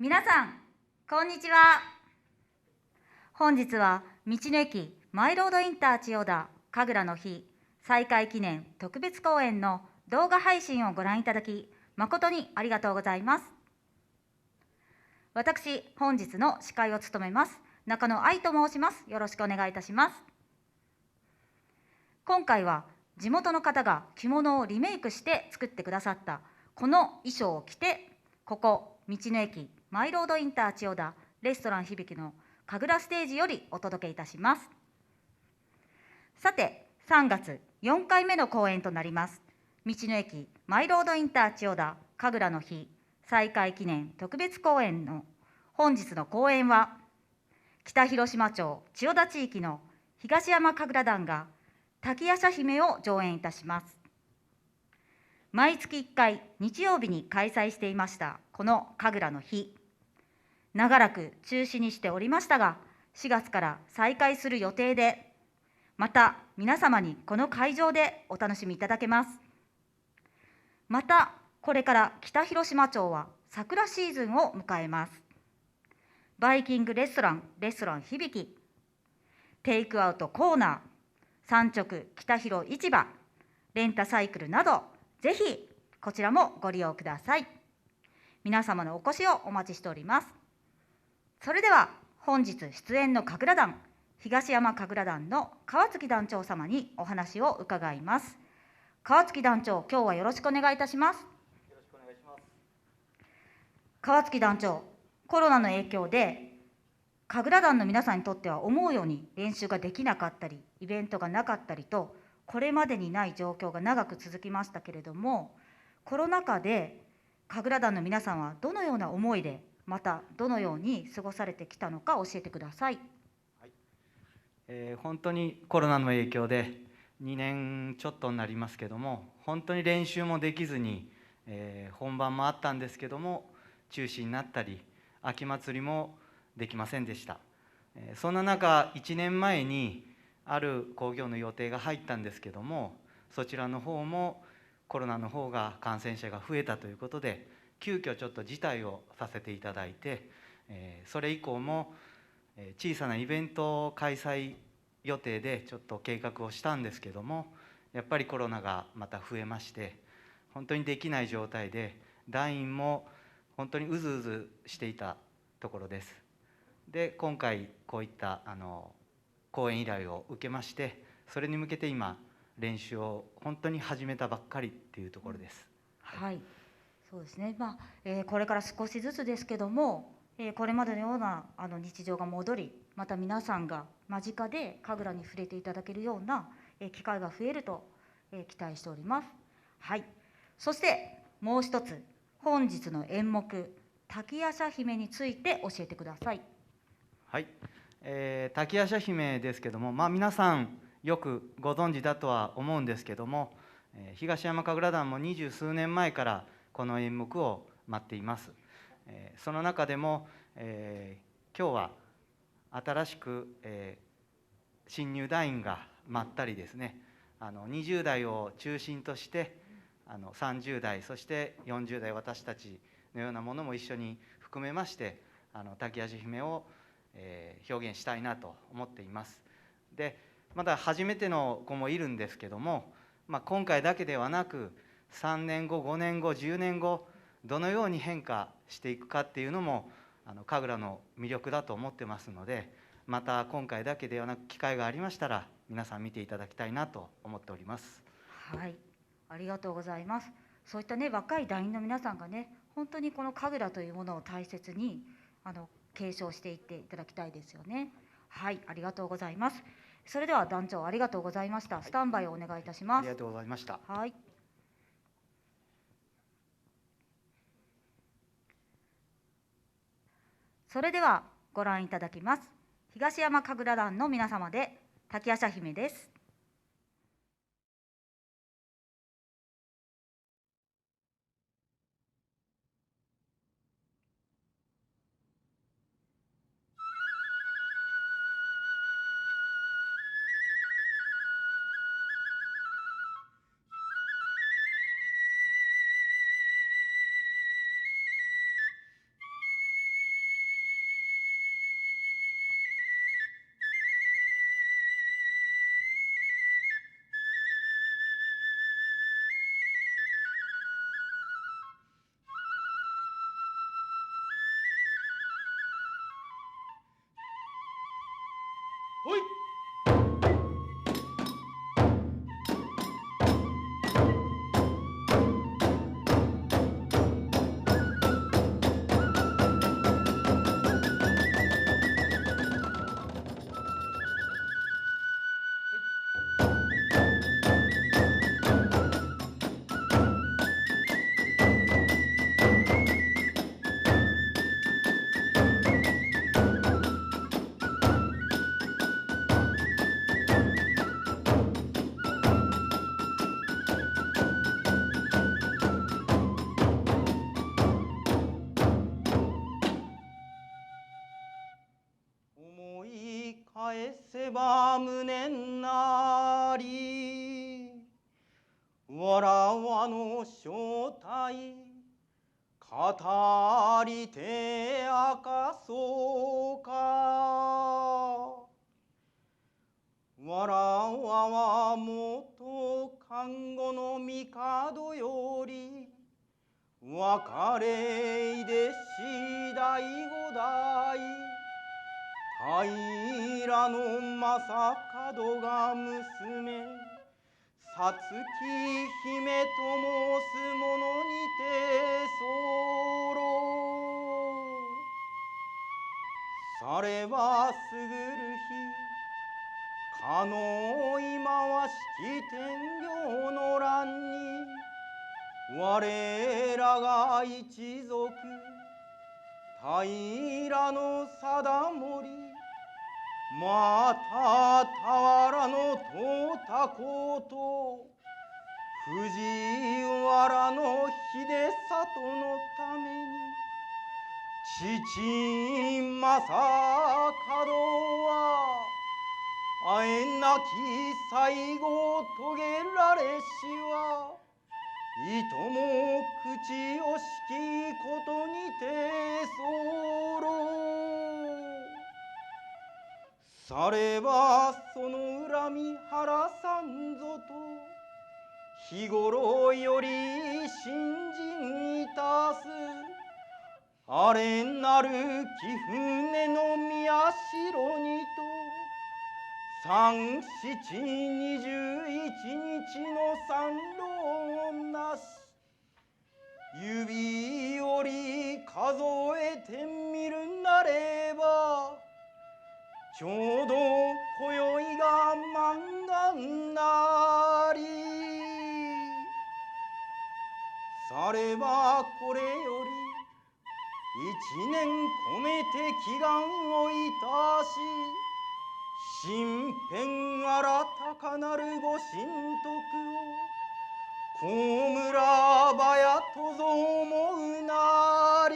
皆さんこんにちは。本日は道の駅舞ロードインター千代田神楽の日再開記念特別公演の動画配信をご覧いただき誠にありがとうございます。私本日の司会を務めます中野愛と申します。よろしくお願いいたします。今回は地元の方が着物をリメイクして作ってくださったこの衣装を着て、ここ道の駅マイロードインター千代田レストラン響の神楽ステージよりお届けいたします。さて、3月4回目の公演となります道の駅マイロードインター千代田神楽の日再開記念特別公演の本日の公演は、北広島町千代田地域の東山神楽団が滝夜叉姫を上演いたします。毎月1回日曜日に開催していましたこの神楽の日、長らく中止にしておりましたが、4月から再開する予定で、また皆様にこの会場でお楽しみいただけます。またこれから北広島町は桜シーズンを迎えます。バイキングレストラン響、テイクアウトコーナー、産直北広市場、レンタサイクルなど、ぜひこちらもご利用ください。皆様のお越しをお待ちしております。それでは本日出演の神楽団、東山神楽団の川月団長様にお話を伺います。川月団長、今日はよろしくお願いいたします。よろしくお願いします。川月団長、コロナの影響で神楽団の皆さんにとっては思うように練習ができなかったり、イベントがなかったりと、これまでにない状況が長く続きましたけれども、コロナ禍で神楽団の皆さんはどのような思いで、またどのように過ごされてきたのか教えてください。はい、本当にコロナの影響で2年ちょっとになりますけども、本当に練習もできずに、本番もあったんですけども中止になったり、秋祭りもできませんでした。そんな中、1年前にある興行の予定が入ったんですけども、そちらの方もコロナの方が感染者が増えたということで、急遽ちょっと辞退をさせていただいて、それ以降も小さなイベント開催予定でちょっと計画をしたんですけども、やっぱりコロナがまた増えまして、本当にできない状態で、団員も本当にうずうずしていたところです。で、今回こういった講演依頼を受けまして、それに向けて今練習を本当に始めたばっかりっていうところです。はい、そうですね。これから少しずつですけども、これまでのような日常が戻り、また皆さんが間近で神楽に触れていただけるような機会が増えると期待しております。はい。そしてもう一つ、本日の演目滝夜叉姫について教えてください。はい、滝夜叉姫ですけども、皆さんよくご存知だとは思うんですけども、東山神楽団も20数年前からこの演目を待っています。その中でも、今日は新しく、新入団員が待ったりですね、20代を中心として30代そして40代私たちのようなものも一緒に含めまして滝夜叉姫を表現したいなと思っています。で、まだ初めての子もいるんですけども、今回だけではなく3年後5年後10年後どのように変化していくかっていうのも神楽の魅力だと思ってますので、また今回だけではなく機会がありましたら皆さん見ていただきたいなと思っております。はい、ありがとうございます。そういったね、若い団員の皆さんがね、本当にこの神楽というものを大切に継承していっていただきたいですよね。はい、ありがとうございます。それでは団長ありがとうございました。スタンバイをお願いいたします。ありがとうございました。はい。それではご覧いただきます。東山神楽団の皆様で滝夜叉姫です。ほい。思い返せば無念なり、わらわの正体語りて明かそうか。わらわは元看護の帝より別れいでし第五代平の正門が娘さつき姫と申す者にて候。さればすぐる日かの今は式天行の乱に我らが一族平の貞盛また俵の遠田公と藤原の秀里のために父正門はあえなき最後を遂げられしはいとも口惜しきことにて候。さればその恨み晴らさんぞと日頃より信心いたす。あれなる貴船の宮代にと三七21日の参籠をなし指折り数えてみるなればちょうど今宵が満願なり。さればこれより一年込めて祈願をいたし身辺新たかなるご神徳を高村場やとぞ思うなり。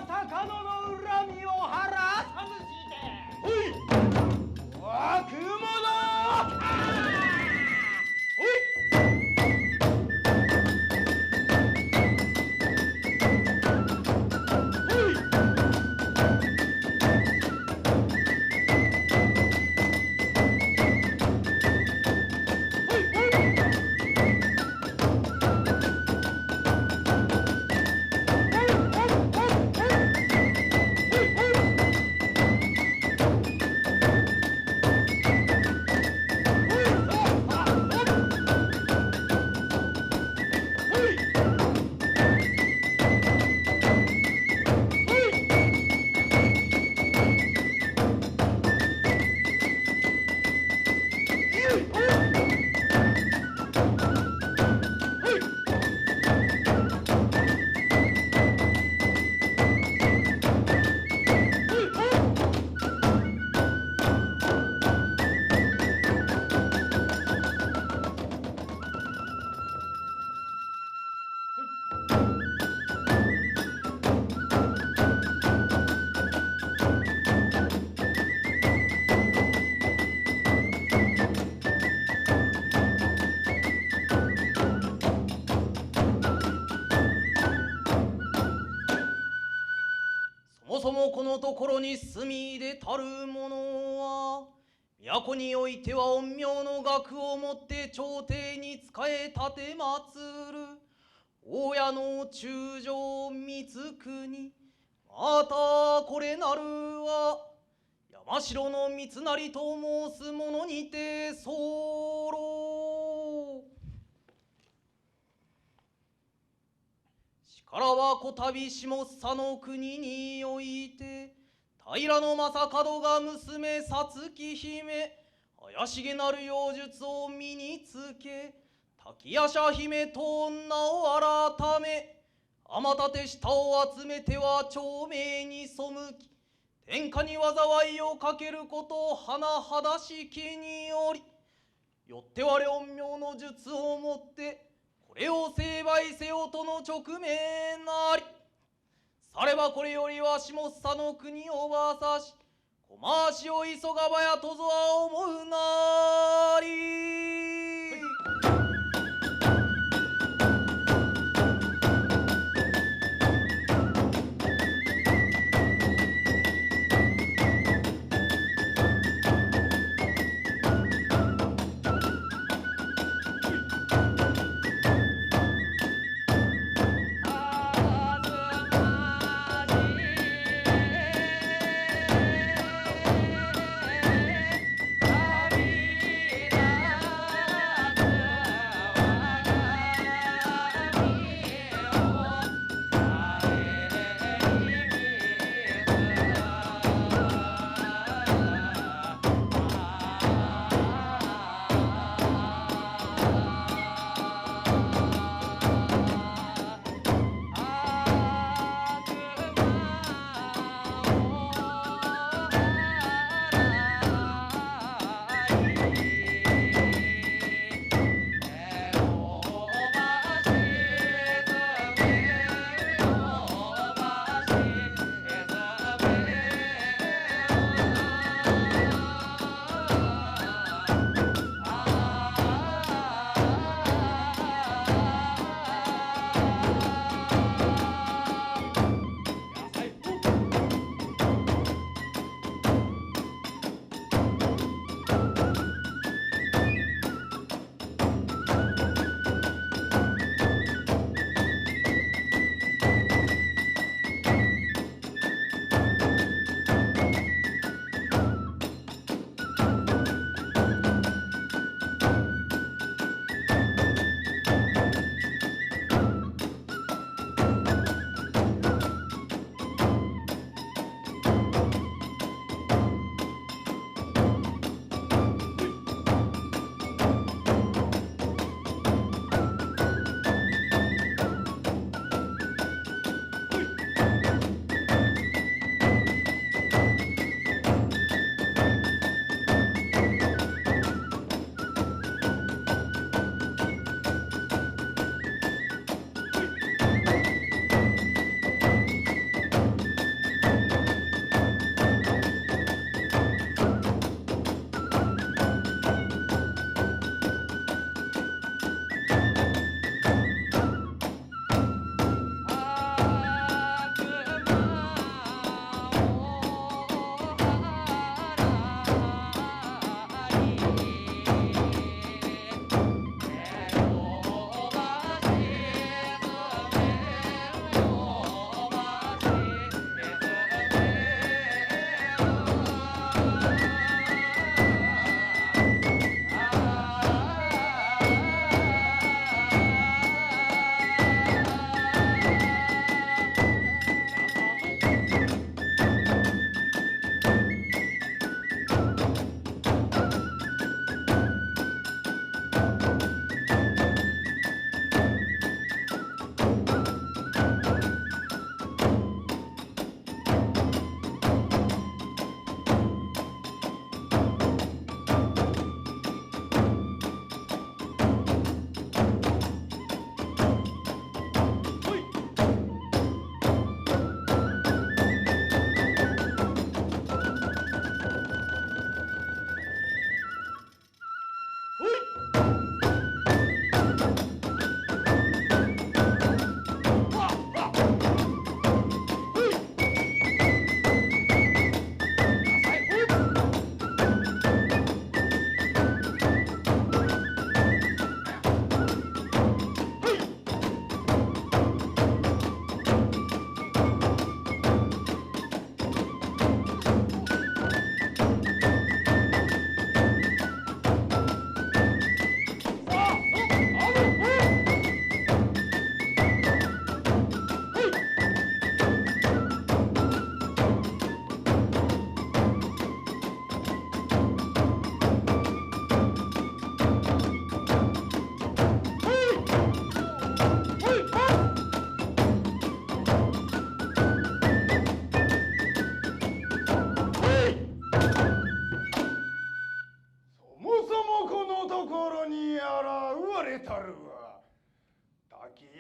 たかのの恨みを晴らさぬしてほい悪者ほいそもそもこのところに住み出たる者は都においては陰陽の学をもって朝廷に仕え立てまつる大家の中将光国またこれなるは山城の三成と申す者にて候しからはこたび下総の国において平将門が娘さつき姫怪しげなる妖術を身につけ滝夜叉姫と名を改め天立て下を集めては長命に背き天下に災いをかけること甚だしきによりよって我陰陽の術をもってこれを成敗せよとの勅命なりさればこれよりは下総の国をばさし小回しを急がばやとぞは思うなり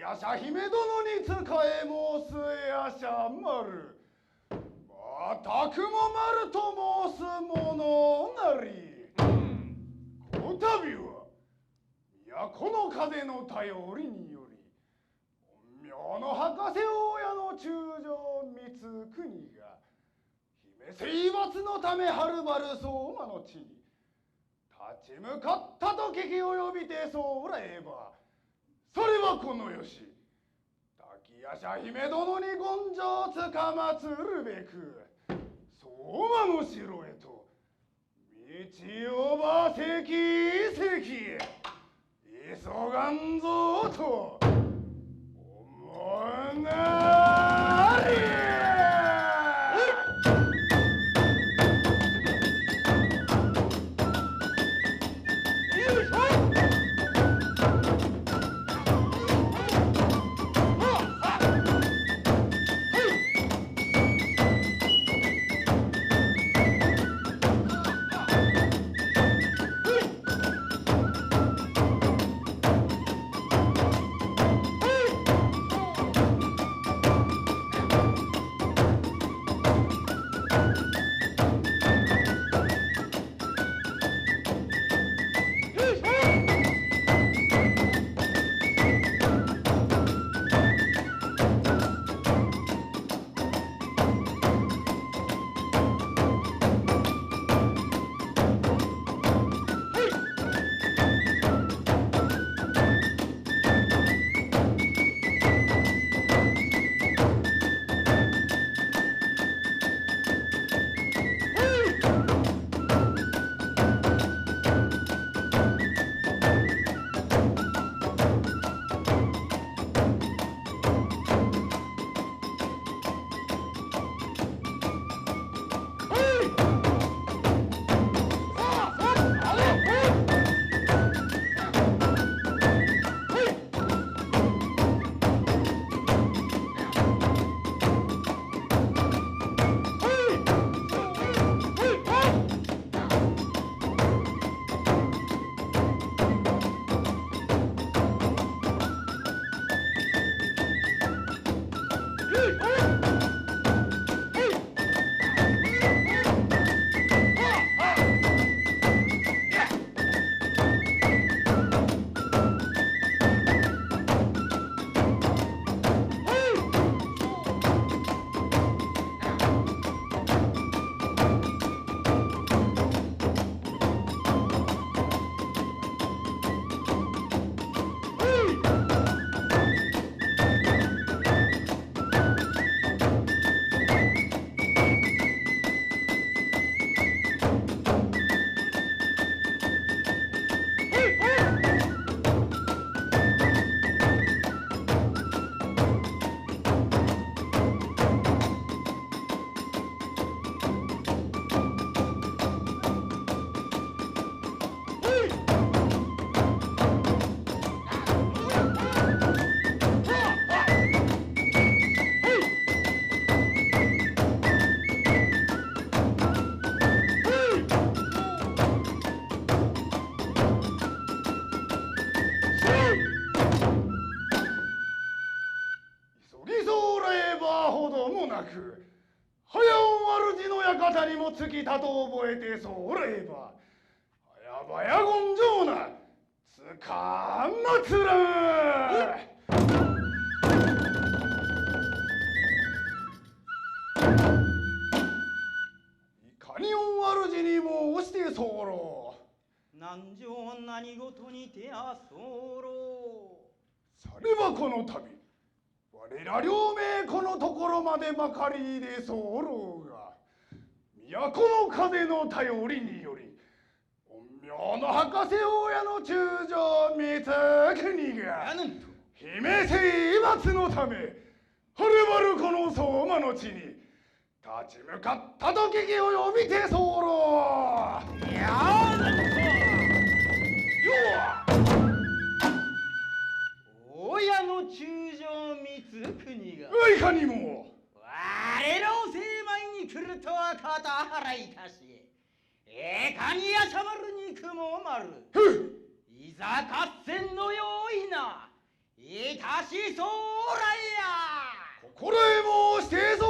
夜叉姫殿に仕え申す夜叉丸、またくも丸と申す者なり。この度は都の風の頼りにより、陰陽の博士親の中将光国が姫征伐のためはるばる相馬の地に立ち向かったと聞き及びてそうらえば、それはこのよし滝夜叉姫殿に権上つかまつるべく相馬の城へと道をばせきせき急がんぞと思うなり。早お主の館にも尽きたと覚えてそうらえば、早々言上なつかまつらん。いかにお主に申して候。何条何事にてあ候。さればこの度我ら両名このところまでばかりで候が、都の風の頼りにより陰陽の博士親の中将光国が姫征伐のためはるばるこの相馬の地に立ち向かったと聞き及びて候。いやよ親の中将光国がいかにも我らを成敗に来るとは肩払いたし、神谷シャマルに雲丸いざ合戦の用意ないたしそうら心得申して候。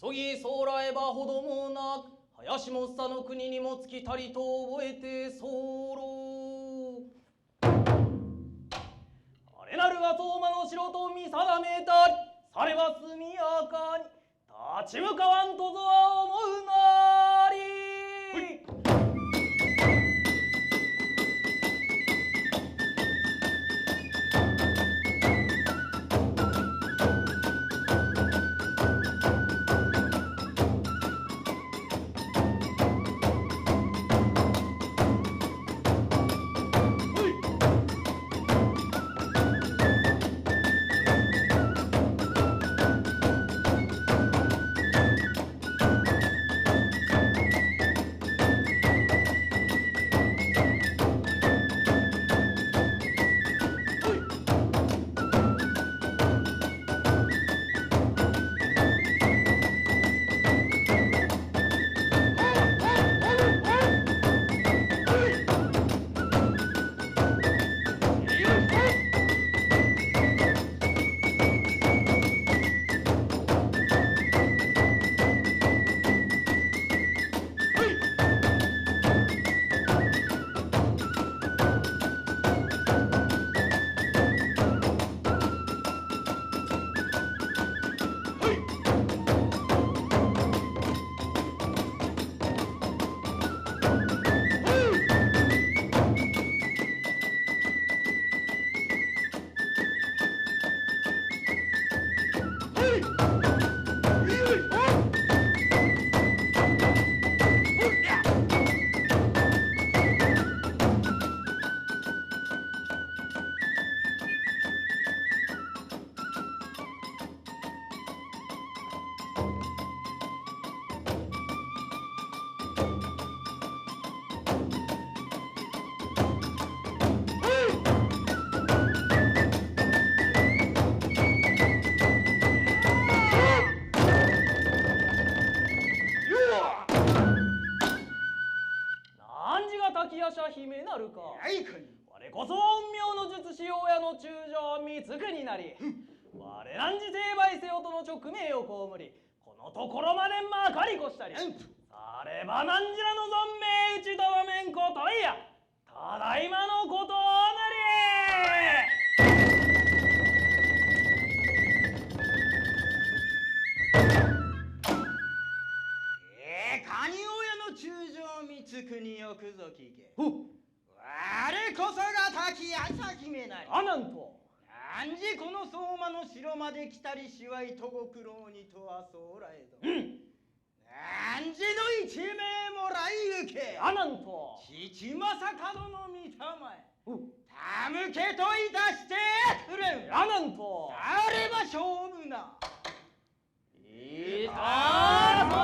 急ぎそうらえばほどもなく、林も下の国にも尽きたりと覚えて候。あれなるが相馬の城と見定めたり、されば速やかに立ち向かわんとぞは思うなり。滝夜叉姫なるか。はいかに。我こそ陰陽の術師親の中将三つくになり、我何時成敗せよとの勅命を被り、このところまでまかりこしたり、されば何時らの存命打ちとわめんこといや、ただいまのことなり。カニ親の中将三つくによくぞ聞け。我こそが滝夜叉姫なり。なんと何時この相馬の城まで来たりしわいとご苦労にとはそうらえど、何時の一命もらい受け。なんと父正門の御霊へ手向けといたしてくれん。なんとあれば勝負な。いたぞ。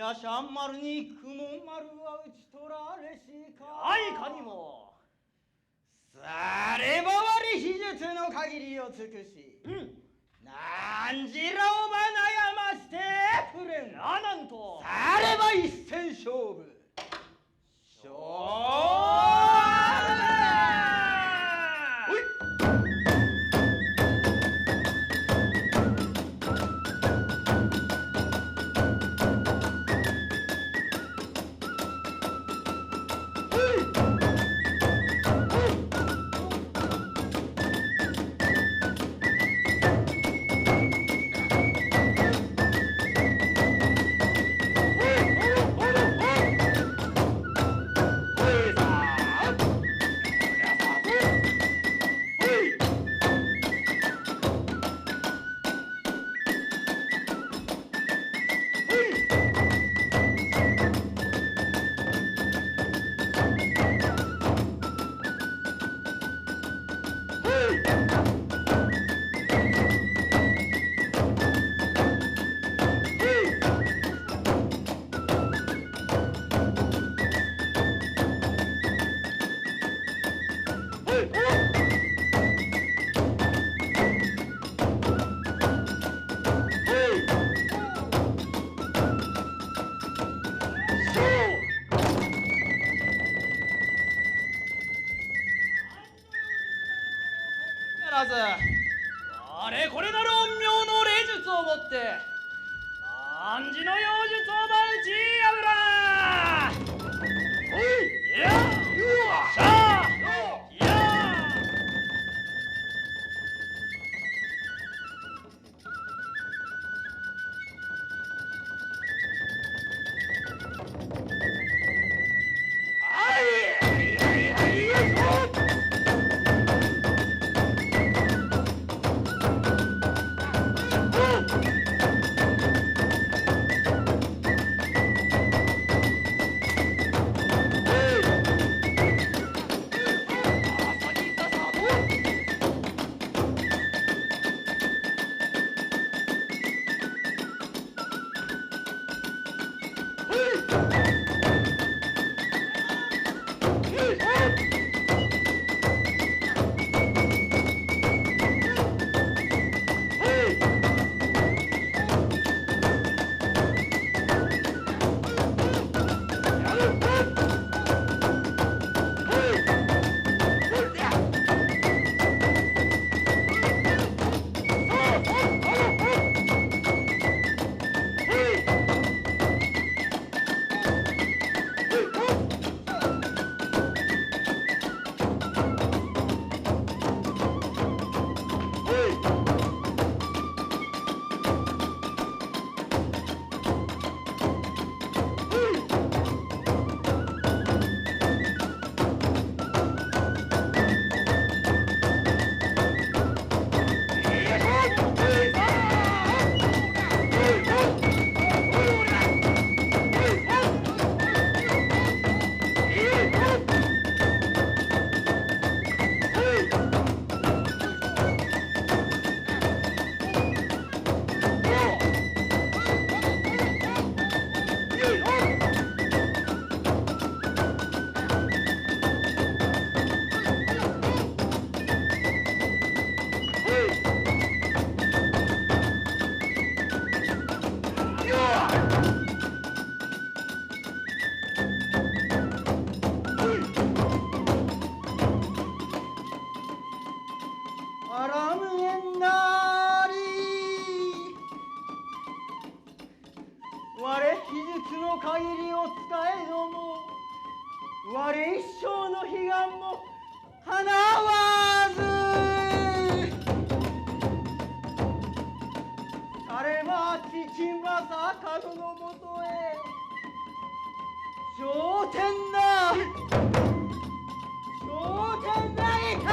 夜叉丸に雲丸は打ち取られしか。はいかにも。さればわり秘術の限りを尽くし、何じらをば悩ましてくれん。なんと。されば一戦勝負。勝なず我これなる陰陽の霊術をもって汝の妖術をば打ち破らいやしゃいやあらむげんなり。我秘術の限りを伝えども、我一生の悲願も叶わず。されば父正門のもとへ昇天だ昇天だいか。